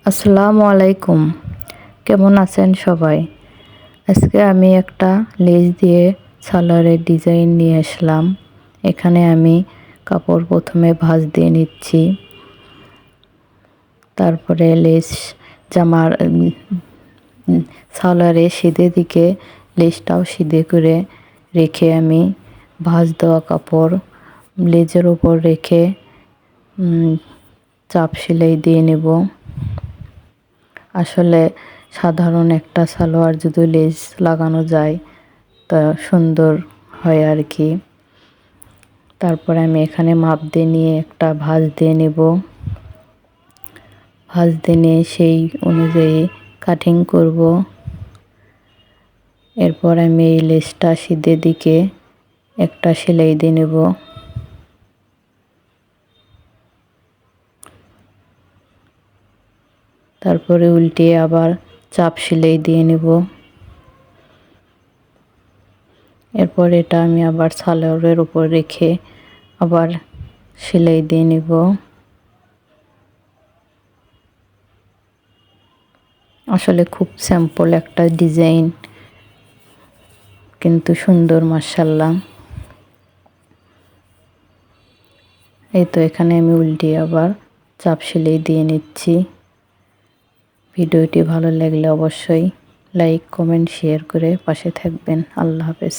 আসসালামু আলাইকুম। কেমন আছেন সবাই? আজকে আমি একটা লেস দিয়ে সালোয়ারের ডিজাইন নিয়ে আসলাম। এখানে আমি কাপড় প্রথমে ভাঁজ দিয়ে নিচ্ছি, তারপরে লেস জামার সালোয়ারে সিধে দিকে লেসটাও সিধে করে রেখে আমি ভাঁজ দেওয়া কাপড় লেজের উপর রেখে চাপ সেলাই দিয়ে নেব। আসলে সাধারণ একটা সালোয়ার যদি লেস লাগানো যায় তা সুন্দর হয় আর কি। তারপরে আমি এখানে মাপ দিয়ে নিয়ে একটা ভাঁজ দিয়ে নেব। ভাঁজ দিয়ে নিয়ে সেই অনুযায়ী কাটিং করব। এরপর আমি এই লেসটা সিধে দিকে একটা সেলাই দিয়ে নেব। তারপরে উল্টিয়ে আবার চাপ সেলাই দিয়ে নেব। এরপর এটা আমি আবার সালোয়ারের উপর রেখে আবার সেলাই দিয়ে নেব। আসলে খুব সিম্পল একটা ডিজাইন, কিন্তু সুন্দর মাশাআল্লাহ। এই তো এখানে আমি উল্টিয়ে আবার চাপ সেলাই দিয়ে নিচ্ছি। ভিডিওটি ভালো লাগলে অবশ্যই লাইক, কমেন্ট, শেয়ার করে পাশে থাকবেন। আল্লাহ হাফেজ।